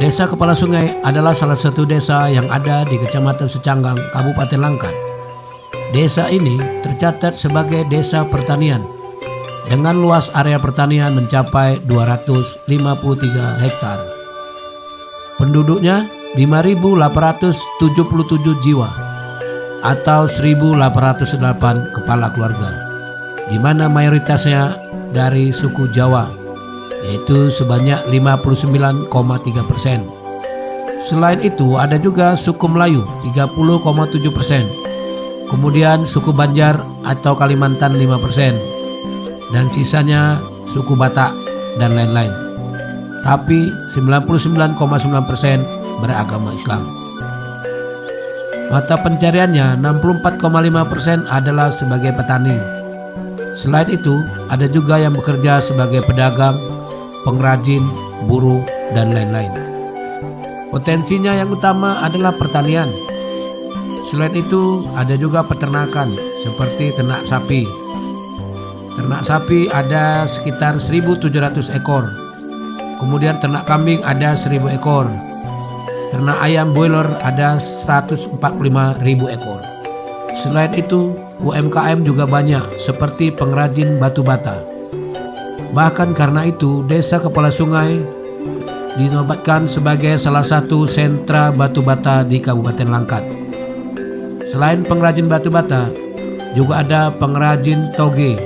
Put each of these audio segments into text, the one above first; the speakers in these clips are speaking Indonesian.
Desa Kepala Sungai adalah salah satu desa yang ada di Kecamatan Secanggang, Kabupaten Langkat. Desa ini tercatat sebagai desa pertanian dengan luas area pertanian mencapai 253 hektar. Penduduknya 5.877 jiwa atau 1.808 kepala keluarga, di mana mayoritasnya dari suku Jawa, yaitu sebanyak 59,3%. Selain itu ada juga suku Melayu 30,7%, kemudian suku Banjar atau Kalimantan 5%, dan sisanya suku Batak dan lain-lain. Tapi 99,9% beragama Islam. Mata pencariannya 64,5% adalah sebagai petani. Selain itu ada juga yang bekerja sebagai pedagang, pengrajin, buruh, dan lain-lain. Potensinya yang utama adalah pertanian. Selain itu ada juga peternakan seperti ternak sapi. Ternak sapi ada sekitar 1.700 ekor. Kemudian ternak kambing ada 1.000 ekor. Ternak ayam broiler ada 145.000 ekor. Selain itu UMKM juga banyak seperti pengrajin batu bata. Bahkan karena itu Desa Kepala Sungai dinobatkan sebagai salah satu sentra batu bata di Kabupaten Langkat. Selain pengrajin batu bata, juga ada pengrajin toge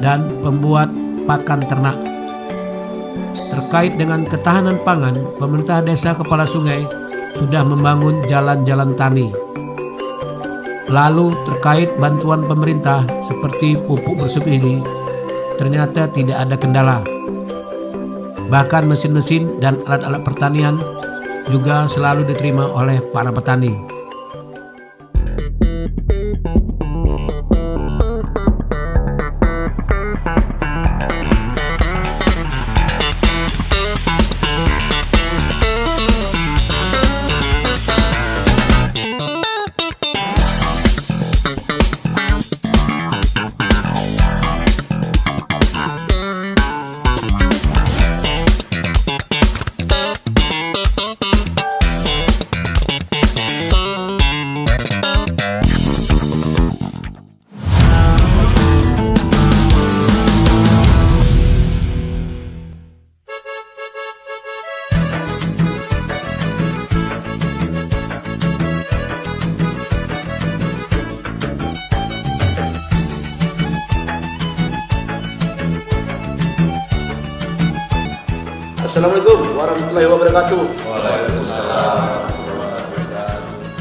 dan pembuat pakan ternak. Terkait dengan ketahanan pangan, pemerintah Desa Kepala Sungai sudah membangun jalan-jalan tani. Lalu terkait bantuan pemerintah seperti pupuk bersubsidi, ternyata tidak ada kendala. Bahkan mesin-mesin dan alat-alat pertanian juga selalu diterima oleh para petani. Assalamualaikum warahmatullahi wabarakatuh. Waalaikumsalam.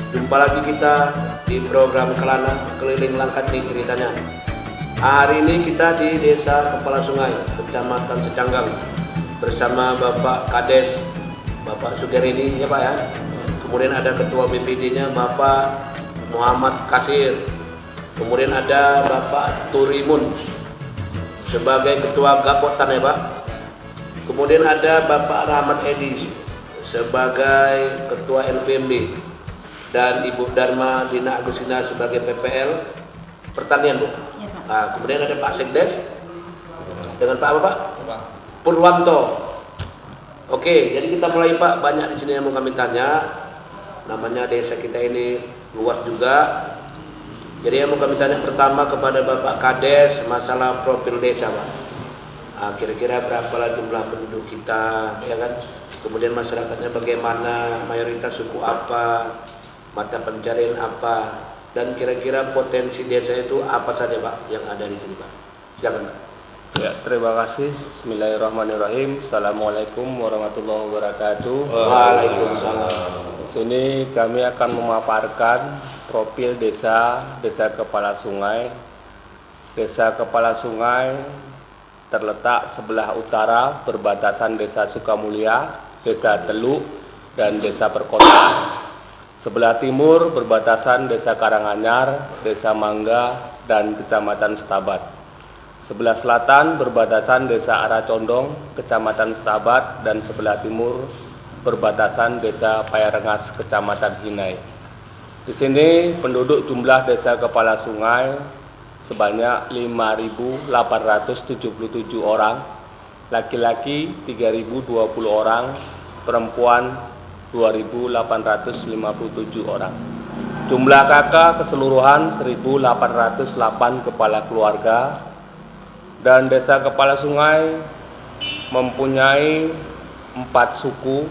Jumpa lagi kita di program Kelana Keliling Langkat nih ceritanya. Hari ini kita di Desa Kepala Sungai, Kecamatan Secanggang, bersama Bapak Kades, Bapak Sugerini ya Pak ya. Kemudian ada Ketua BPD-nya Bapak Muhammad Kasir. Kemudian ada Bapak Turimun sebagai Ketua Gapotan ya Pak. Kemudian ada Bapak Rahmat Edi sebagai Ketua LPMB dan Ibu Dharma Dina Agustina sebagai PPL Pertanian Bu. Ya, Pak. Nah, kemudian ada Pak Sekdes dengan Pak apa Pak? Purwanto. Oke, jadi kita mulai Pak. Banyak di sini yang mau kami tanya. Namanya desa kita ini luas juga. Jadi yang mau kami tanya pertama kepada Bapak Kades masalah profil desa Pak. Kira-kira berapa jumlah penduduk kita, ya kan? Kemudian masyarakatnya bagaimana, mayoritas suku apa, mata pencarian apa, dan kira-kira potensi desa itu apa saja Pak yang ada di sini Pak? Silakan Pak. Ya, terima kasih. Bismillahirrahmanirrahim. Assalamualaikum warahmatullahi wabarakatuh. Waalaikumsalam. Di sini kami akan memaparkan profil desa Kepala Sungai. Desa Kepala Sungai terletak sebelah utara perbatasan Desa Sukamulya, Desa Teluk, dan Desa Perkotaan. Sebelah timur perbatasan Desa Karanganyar, Desa Mangga, dan Kecamatan Setabat. Sebelah selatan perbatasan Desa Aracondong, Kecamatan Setabat, dan sebelah timur perbatasan Desa Payarengas, Kecamatan Hinai. Di sini penduduk jumlah Desa Kepala Sungai sebanyak 5.877 orang, laki-laki 3.020 orang, perempuan 2.857 orang. Jumlah KK keseluruhan 1.808 kepala keluarga, dan desa kepala sungai mempunyai 4 suku.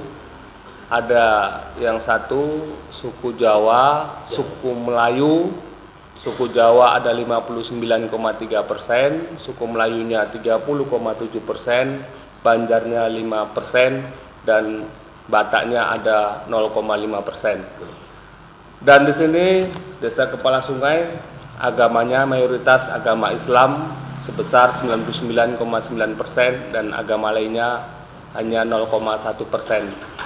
Ada yang satu suku Jawa, suku Melayu. Suku Jawa ada 59,3%, suku Melayunya 30,7%, Banjarnya 5%, dan Bataknya ada 0,5%. Dan di sini desa kepala sungai agamanya mayoritas agama Islam sebesar 99,9%, dan agama lainnya hanya 0,1%.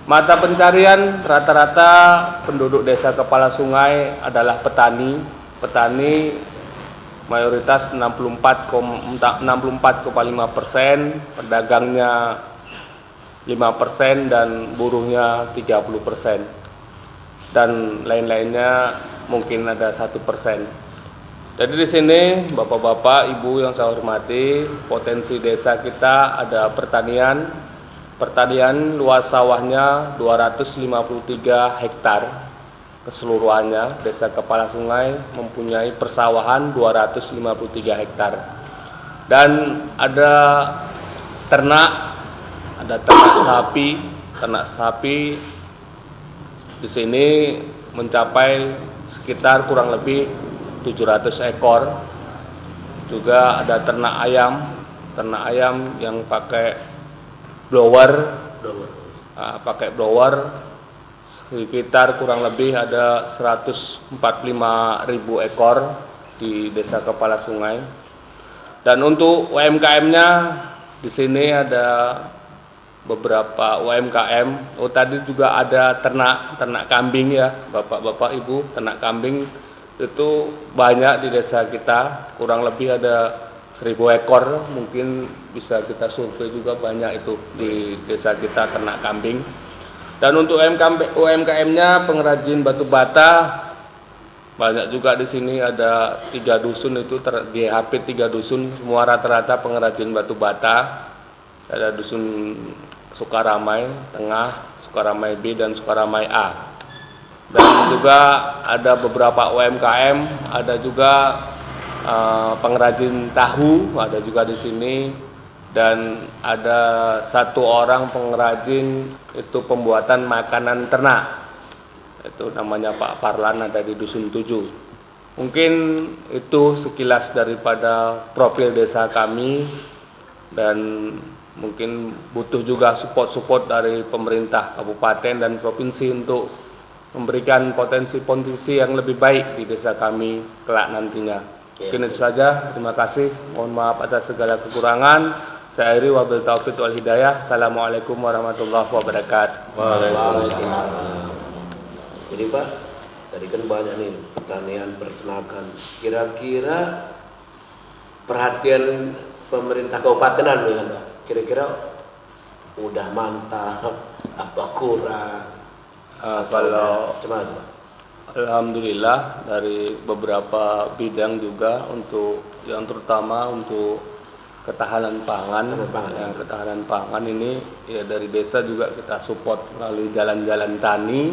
Mata pencarian rata-rata penduduk desa kepala sungai adalah petani. Petani mayoritas 64,5%, pedagangnya 5%, dan buruhnya 30%. Dan lain-lainnya mungkin ada 1%. Jadi di sini Bapak-bapak, Ibu yang saya hormati, potensi desa kita ada pertanian. Pertanian luas sawahnya 253 hektar keseluruhannya. Desa Kepala Sungai mempunyai persawahan 253 hektar. Dan ada ternak sapi. Ternak sapi di sini mencapai sekitar kurang lebih 700 ekor. Juga ada ternak ayam yang pakai blower, sekitar kurang lebih ada 145.000 ekor di desa Kepala Sungai. Dan untuk UMKM-nya di sini ada beberapa UMKM. Tadi juga ada ternak kambing ya, Bapak-bapak, Ibu. Ternak kambing itu banyak di desa kita, kurang lebih ada 1.000 ekor, mungkin bisa kita survei juga, banyak itu di desa kita ternak kambing. Dan untuk UMKM-nya pengrajin batu bata banyak juga di sini, ada 3 dusun itu GHP 3 dusun, semua rata-rata pengrajin batu bata. Ada dusun Sukaramai Tengah, Sukaramai B, dan Sukaramai A. Dan juga ada beberapa UMKM, ada juga pengrajin tahu ada juga di sini, dan ada 1 orang pengrajin itu pembuatan makanan ternak, itu namanya Pak Parlan, ada di Dusun 7. Mungkin itu sekilas daripada profil desa kami, dan mungkin butuh juga support dari pemerintah kabupaten dan provinsi untuk memberikan potensi-potensi yang lebih baik di desa kami kelak nantinya. Mungkin itu saja. Terima kasih. Mohon maaf atas segala kekurangan. Saya akhiri wabil taufiq wal hidayah. Assalamualaikum warahmatullahi wabarakatuh. Waalaikumsalam. Jadi Pak, tadi kan banyak nih pertanian, peternakan. Kira-kira perhatian pemerintah kabupaten nih Pak, kira-kira udah mantap apa kurang? Kalau cuman Pak, alhamdulillah dari beberapa bidang juga, untuk yang terutama untuk ketahanan pangan. Ketahanan pangan ini ya dari desa juga kita support melalui jalan-jalan tani,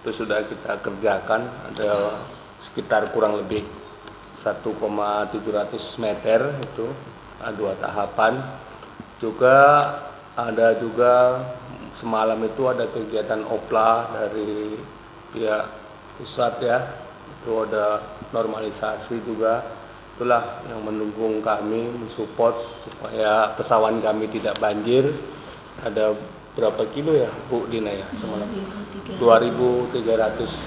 itu sudah kita kerjakan, ada sekitar kurang lebih 1,700 meter, itu 2 tahapan. Juga ada semalam itu ada kegiatan opla dari pihak pusat ya, itu ada normalisasi juga. Itulah yang mendukung kami, mensupport supaya pesawahan kami tidak banjir. Ada berapa kilo ya Bu Dina ya semalam? 2.300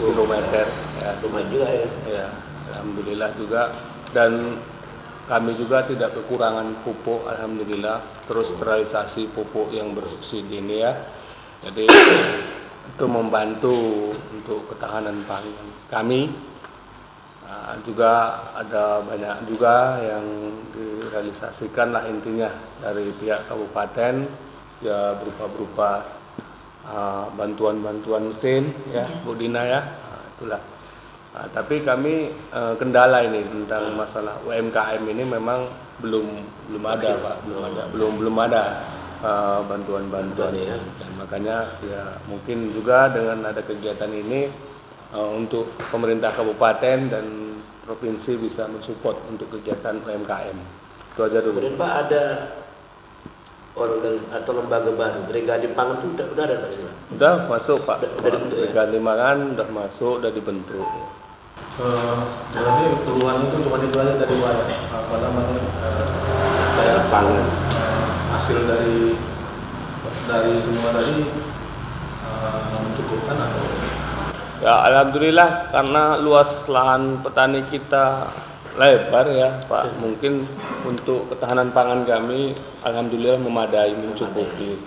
kilometer ya. lumayan juga ya. Ya, alhamdulillah juga. Dan kami juga tidak kekurangan pupuk, alhamdulillah. Terus realisasi pupuk yang bersubsidi ini ya. Jadi itu membantu untuk ketahanan pangan kami. Juga ada banyak juga yang direalisasikan lah intinya dari pihak kabupaten ya, berupa bantuan-bantuan mesin ya Bu Dina ya. Itulah. Tapi kami kendala ini tentang masalah UMKM ini memang belum ada Pak, belum ada. bantuan-bantuan Ya. dan makanya ya mungkin juga dengan ada kegiatan ini untuk pemerintah kabupaten dan provinsi bisa mensupport untuk kegiatan UMKM. Itu aja dulu. Kemudian Pak ada organ atau lembaga baru, Brigade Pangan itu udah ada Pak? Udah masuk Pak. Udah dibentuk ya? Brigade Pangan udah masuk, udah dibentuk. Jadi keluhan itu cuma itu aja tadi Pak, apa namanya kayak Pangan. hasil dari semua tadi mencukupkan atau Ya alhamdulillah karena luas lahan petani kita lebar ya Pak. Mungkin untuk ketahanan pangan kami alhamdulillah memadai, mencukupi,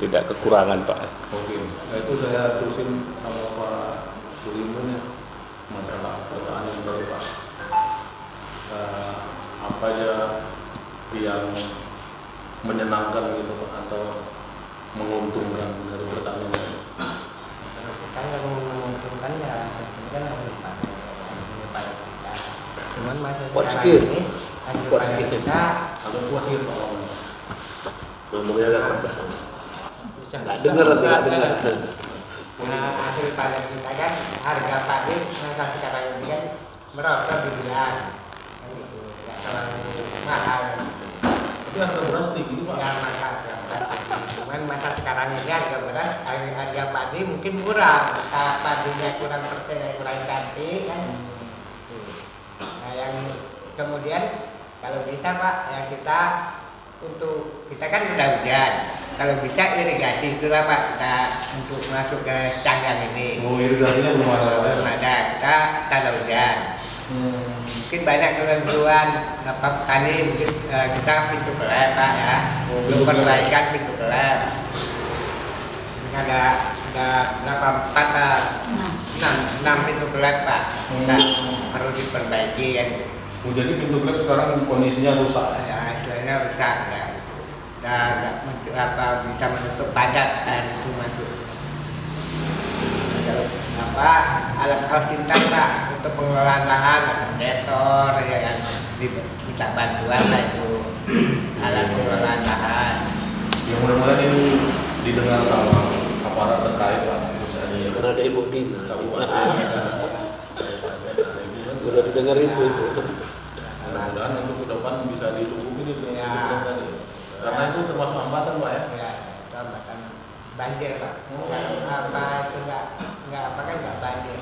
tidak kekurangan Pak. oke. Nah itu saya terusin sama Pak Suliman ya, masalah pertanian baru Pak. Apa aja yang menyenangkan gitu Pak, atau menguntungkan dari pertanian ini? Kan yang menguntungkan ya sebenarnya hasil panen kita. Cuman masih sekarang ini hasil panen kita Atau puas gitu Pak? Ngomongnya agak keras. bisa Nggak dengar nanti, nggak dengar. Nah, hasil panen kita kan harga padi masa sekarang ini kan merosot di bulan kan gitu, nggak terlalu mahal. Tapi harga beras tinggi Pak. Ya masa cuman masa sekarang ini harga beras harga padi mungkin kurang, saat padinya kurang kurang ganti kan. Nah yang kemudian kalau bisa Pak, yang kita untuk kita kan udah hujan, kalau bisa irigasi itulah Pak, kita untuk masuk ke canggang ini. Oh, irigasinya belum ada. Belum ada, kita tanda hujan. Mungkin banyak ketentuan apa petani mungkin kita pintu kelep Pak ya, belum perbaikan pintu kelep. Ini ada berapa enam pintu kelep Pak, kita perlu diperbaiki kan. Oh, jadi pintu klep sekarang kondisinya rusak. Ya istilahnya rusak ya. Dan nggak bisa menutup padat dan itu masuk. Kalau apa alat pintar Pak untuk pengelolaan lahan, ada detor ya kan, bisa bantuan lah itu alat pengelolaan lahan. Yang mudah-mudahan ini didengar sama aparat terkait Pak. Terus ada yang Karena ada Ibu Dina. kabupaten, Udah didengar itu. mudah-mudahan untuk ke depan bisa dicukupi itu Ya. yang dibilang tadi. Karena itu termasuk hambatan Pak ya. Ya, itu hambatan banjir Pak. Apa itu nggak apa kan nggak banjir.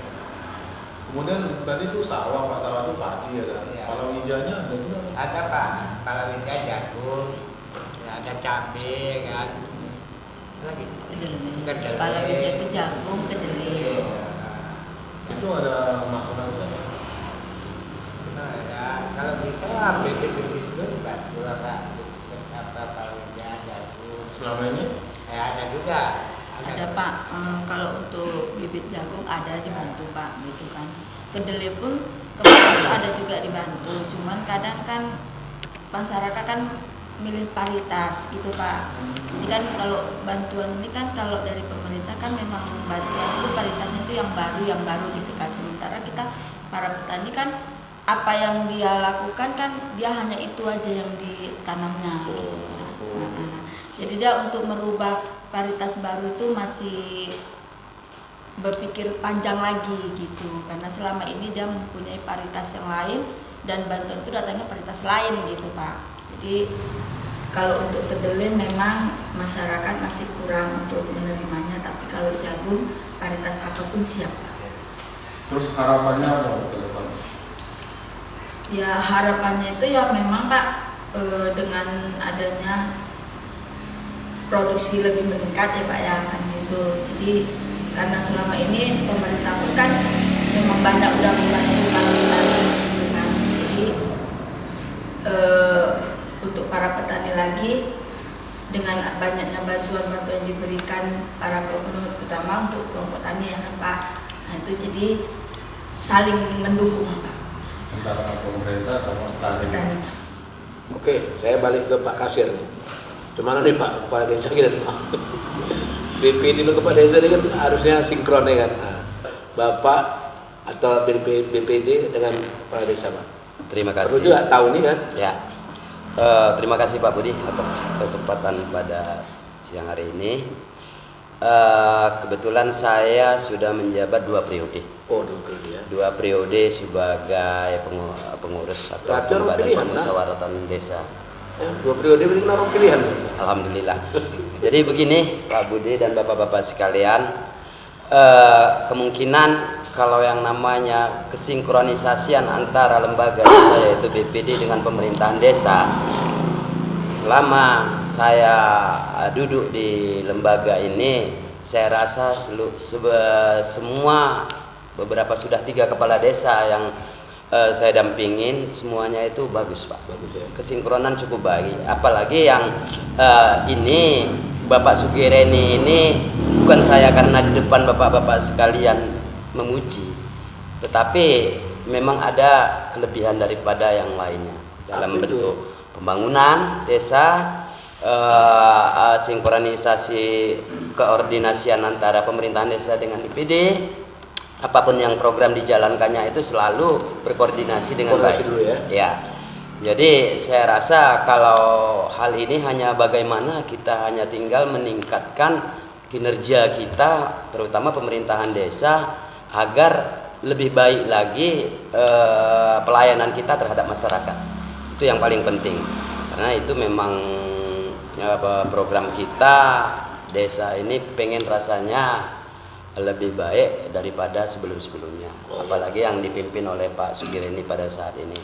Kemudian tadi itu sawah Pak, sawah itu padi ya kan. Iya. Kalau hijaunya ada juga. Ada Pak, palawija jagung, ya, ada cabai kan. Lagi kedelai. Palawija itu jagung, kedelai. Itu ada makanan kan? Nah, ya, kalau kita ambil itu bantu apa palawija jagung. Selama ini Ya ada juga. Ada Pak, kalau untuk bibit jagung ada dibantu Pak, gitu kan. Kedelai pun kemarin itu ada juga dibantu, cuman kadang kan masyarakat kan milih paritas gitu Pak. Jadi kan kalau bantuan ini kan kalau dari pemerintah kan memang bantuan itu paritasnya itu yang baru gitu kan. Sementara kita para petani kan apa yang dia lakukan kan dia hanya itu aja yang ditanamnya. Jadi dia untuk merubah paritas baru itu masih berpikir panjang lagi gitu, karena selama ini dia mempunyai paritas yang lain dan bantuan itu datangnya paritas lain gitu Pak. Jadi kalau untuk kedelai memang masyarakat masih kurang untuk menerimanya, tapi kalau jagung paritas apapun siap Pak. terus harapannya apa ke depan? Ya harapannya itu ya memang Pak, dengan adanya produksi lebih meningkat ya Pak ya kan gitu. Jadi karena selama ini pemerintah pun kan memang banyak udah membantu para petani gitu kan. Jadi untuk para petani lagi dengan banyaknya bantuan-bantuan yang diberikan para kelompok utama untuk kelompok tani ya kan Pak. Nah itu jadi saling mendukung Pak Antara pemerintah sama petani. petani. Oke, saya balik ke Pak Kasir. Gimana nih Pak, Kepala Desa kita Pak? BPD dan Kepala Desa ini kan harusnya sinkron ya kan? Nah, Bapak atau BPD dengan Kepala Desa Pak. Terima kasih. Perlu juga tahu nih kan? Ya. Terima kasih Pak Budi atas kesempatan pada siang hari ini. Kebetulan saya sudah menjabat 2 periode. Oh, dulu ya. 2 periode sebagai pengurus atau Berarti orang badan pilihan, permusyawaratan desa. Ya, 2 periode berarti orang pilihan. Alhamdulillah. Jadi begini Pak Budi dan Bapak-bapak sekalian, kemungkinan kalau yang namanya kesinkronisasian antara lembaga desa yaitu BPD dengan pemerintahan desa, selama saya duduk di lembaga ini, saya rasa semua beberapa sudah 3 kepala desa yang saya dampingin semuanya itu bagus Pak. Bagus ya. Kesinkronan cukup baik. Apalagi yang ini Bapak Sugireni ini bukan saya karena di depan bapak-bapak sekalian memuji, tetapi memang ada kelebihan daripada yang lainnya dalam bentuk pembangunan desa, sinkronisasi koordinasian antara pemerintahan desa dengan IPD, apapun yang program dijalankannya itu selalu berkoordinasi dengan baik. Dulu ya. Ya. Jadi saya rasa kalau hal ini hanya bagaimana kita hanya tinggal meningkatkan kinerja kita, terutama pemerintahan desa, agar lebih baik lagi pelayanan kita terhadap masyarakat. Itu yang paling penting. Karena itu memang program kita desa ini pengen rasanya lebih baik daripada sebelum-sebelumnya. Apalagi yang dipimpin oleh Pak Sugireni pada saat ini.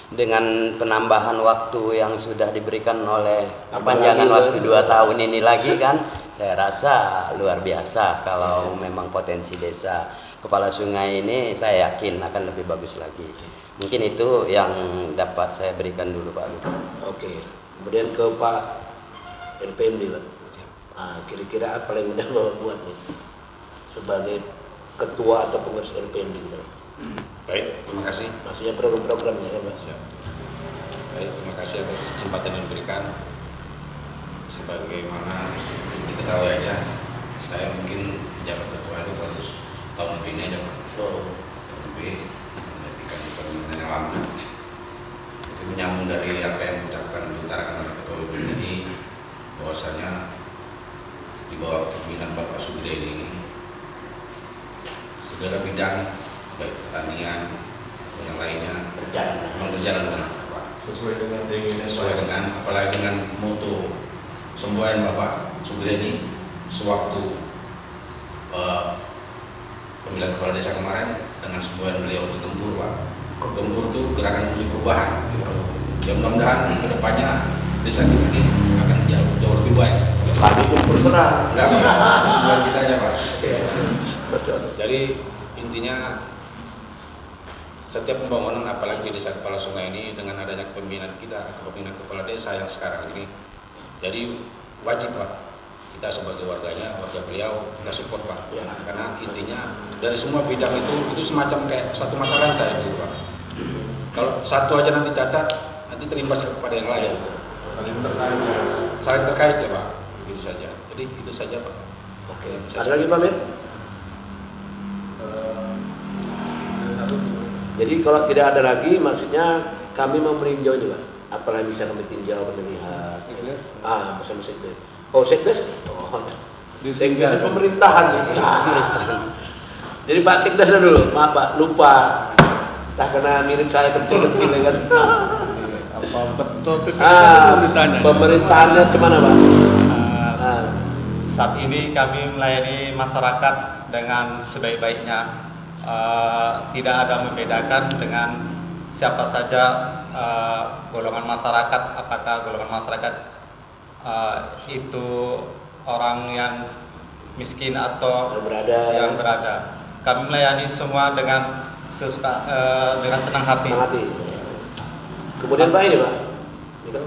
Dengan penambahan waktu yang sudah diberikan oleh perpanjangan waktu 2 tahun ini lagi kan, saya rasa luar biasa kalau memang potensi desa kepala sungai ini saya yakin akan lebih bagus lagi. Mungkin itu yang dapat saya berikan dulu Pak. Oke. Kemudian ke Pak LPMD Pak. Kira-kira apa yang udah Bapak buat nih sebagai ketua atau pengurus LPMD Pak? Baik, terima kasih. Maksudnya program-programnya ya Mas. Baik, terima kasih atas kesempatan yang diberikan. Sebagaimana kita tahu aja, saya mungkin jabat ketua itu baru tahun lebih ini aja Pak. Tahun lebih, menggantikan pemerintahan yang lama. Jadi menyambung dari apa yang diucapkan diutarakan oleh Ketua BPD ini, bahwasanya di bawah pimpinan Bapak Sugireni ini segala bidang baik pertanian atau yang lainnya memang berjalan dengan cepat Sesuai dengan keinginan sesuai dengan apalagi dengan mutu semboyan Bapak Sugireni sewaktu pemilihan kepala desa kemarin dengan semboyan beliau di Gempur Pak. Gempur itu gerakan menuju perubahan. Ya mudah-mudahan kedepannya desa kita ini akan jauh lebih baik. Kami pun berserah. Semboyan kita aja Pak. Betul. Jadi intinya setiap pembangunan apalagi di desa kepala sungai ini dengan adanya pembinaan kita, pembinaan kepala desa yang sekarang ini, jadi wajib Pak kita sebagai warganya, warga beliau kita support Pak ya, karena intinya dari semua bidang itu semacam kayak satu mata rantai gitu Pak. Kalau satu aja nanti cacat nanti terimbas kepada yang lain, saling terkait ya Pak, begitu saja. Jadi itu saja Pak. Oke. Ada lagi Pak Mir? Jadi kalau tidak ada lagi, maksudnya kami mau meninjau juga. Apa yang bisa kami tinjau, kami lihat. Bersama Sekdes. Oh, Sekdes? Oh, Sekdes pemerintahan. Jadi Pak Sekdes dulu, maaf Pak, lupa. Tak kena mirip saya kecil-kecil kan. Apa betul pemerintahannya? Pemerintahannya gimana Pak? Saat ini kami melayani masyarakat dengan sebaik-baiknya. Tidak ada membedakan dengan siapa saja golongan masyarakat, apakah golongan masyarakat itu orang yang miskin atau yang berada. Kami melayani semua dengan dengan senang hati. Kemudian Pak ini Pak, ini kan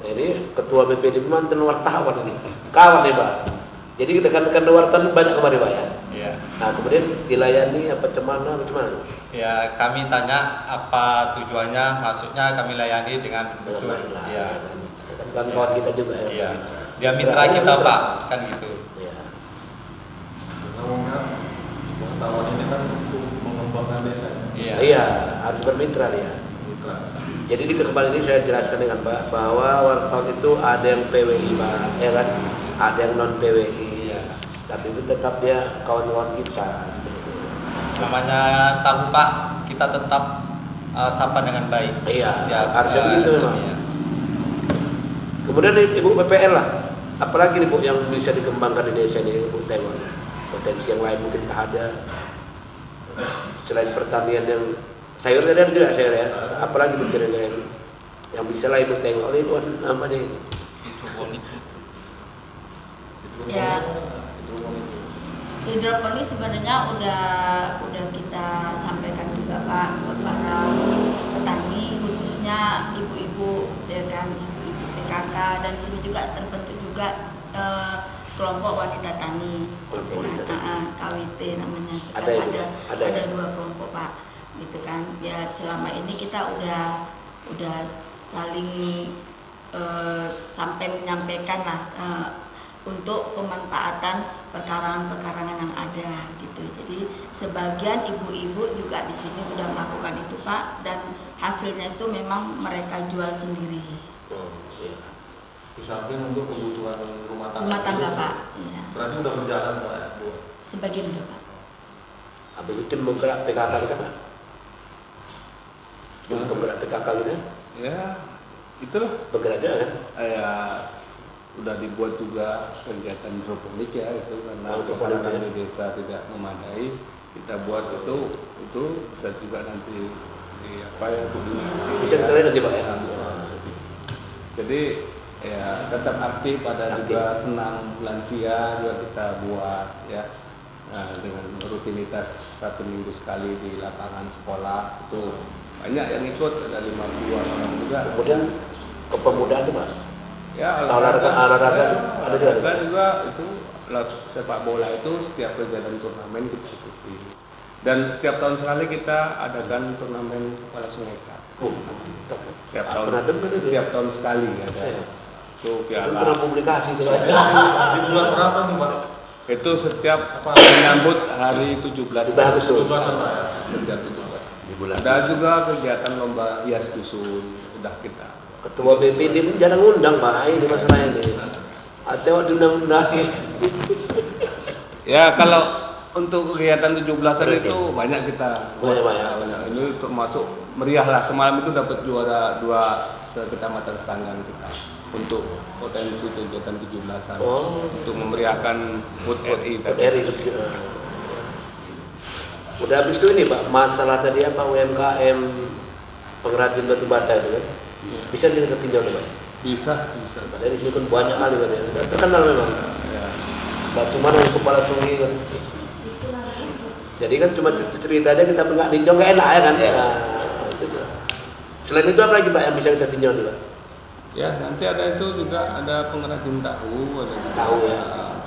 ini ketua BPD mantan wartawan ini, kawan nih Pak. Jadi rekan-rekan wartawan banyak kemarin Pak ya. Iya. Nah kemudian dilayani apa cemana? Ya kami tanya apa tujuannya, maksudnya kami layani dengan betul. Iya. Kan kawan kita juga ya. Iya. Dia mitra kita Pak, kan gitu. Iya. Ngomongnya wartawan ini kan untuk mengembangkan desa. Iya. Iya, harus bermitra dia. Mitra. Jadi di kesempatan ini saya jelaskan dengan Pak bahwa workout itu ada yang PWI Pak, ya kan? Ada yang non PWI, ya. Tapi itu tetap dia kawan-kawan kita. Namanya tamu Pak, kita tetap sapa dengan baik. Iya, Ya, harusnya begitu memang. iya. Kemudian Ibu PPL lah, apalagi nih Bu yang bisa dikembangkan di desa ini Bu tengok potensi yang lain mungkin tak ada selain pertanian yang sayur ada juga sayur ya, apalagi Bu kira-kira yang bisa lah Ibu tengok ini buat namanya Ya, hidroponik sebenarnya udah kita sampaikan juga Pak buat para petani khususnya ibu-ibu ya kan, ibu PKK, dan di sini juga terbentuk juga kelompok wanita tani, KWT namanya. Ada 2 kelompok Pak, gitu kan. Ya selama ini kita udah saling sampai menyampaikan lah untuk pemanfaatan pekarangan-pekarangan yang ada gitu. Jadi sebagian ibu-ibu juga di sini sudah melakukan itu Pak, dan hasilnya itu memang mereka jual sendiri. Di samping untuk kebutuhan rumah Tangga Pak. Iya. Berarti udah berjalan Pak ya, Bu? Sebagian udah Pak. Habis itu tim bergerak PKK kita Pak. Tim bergerak PKK kita. Ya, itulah. Bergerak aja kan. Ya, udah dibuat juga kegiatan hidroponik ya itu karena hidroponik di desa tidak memadai, kita buat itu bisa juga nanti di apa ya bisa kita lihat nanti Pak ya. Bisa. Jadi ya tetap aktif, ada juga senam lansia juga kita buat ya. Nah, dengan rutinitas 1 minggu sekali di lapangan sekolah itu banyak yang ikut, ada 50 orang juga. Kemudian kepemudaan itu Pak. Ya, olahraga ada juga itu sepak bola itu setiap kegiatan turnamen kita ikuti. Dan setiap tahun sekali kita adakan turnamen kepala sungai Cup. Setiap tahun sekali ada. Itu piala. Pernah publikasi itu. Di bulan berapa nih Pak? Itu setiap menyambut hari 17 Agustus. Setiap 17. Ada juga kegiatan lomba hias dusun, udah kita. Ketua BPD pun jarang undang Pak, ini masalahnya ini. Atau diundang-undang. Ya kalau untuk kegiatan 17-an itu banyak kita. Banyak. Ini termasuk meriah lah. Semalam itu dapat juara 2 sekecamatan Sanggan kita untuk potensi kegiatan 17-an. Untuk memeriahkan HUT RI tadi. Udah habis itu ini Pak, masalah tadi apa UMKM pengrajin batu bata itu kan? Bisa kita tinjau Pak? Bisa. Dari sini kan banyak kali kan ya, terkenal memang. Batu mana yang kepala sungai kan? Jadi kan cuma cerita aja kita nggak tinjau nggak enak ya kan? Nah, itu. Selain itu apa lagi Pak yang bisa kita tinjau nih Pak? Ya nanti ada itu juga ada pengrajin tahu, ada juga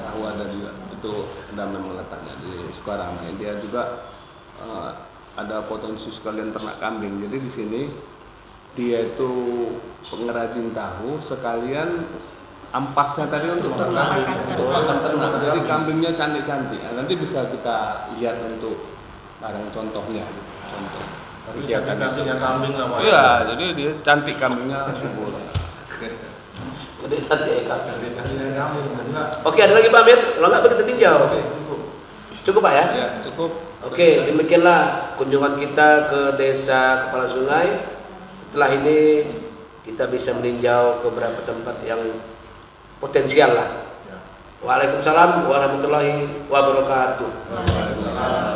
tahu ada juga itu ada memang letaknya di Sukaramai. Dia juga ada potensi sekalian ternak kambing. Jadi di sini dia itu pengrajin tahu sekalian ampasnya tadi untuk ternak. Jadi kambingnya cantik-cantik. Nah, nanti bisa kita lihat untuk barang contohnya. Contoh. Cantiknya kambing lah Pak. Iya, jadi dia cantik kambingnya subur. Oke, ada lagi Pak Amir? Kalau nggak kita tinjau. Cukup Pak ya? Ya, cukup. Oke, demikianlah kunjungan kita ke Desa Kepala Sungai. Setelah ini kita bisa meninjau ke beberapa tempat yang potensial lah. Waalaikumsalam warahmatullahi wabarakatuh. Waalaikumsalam.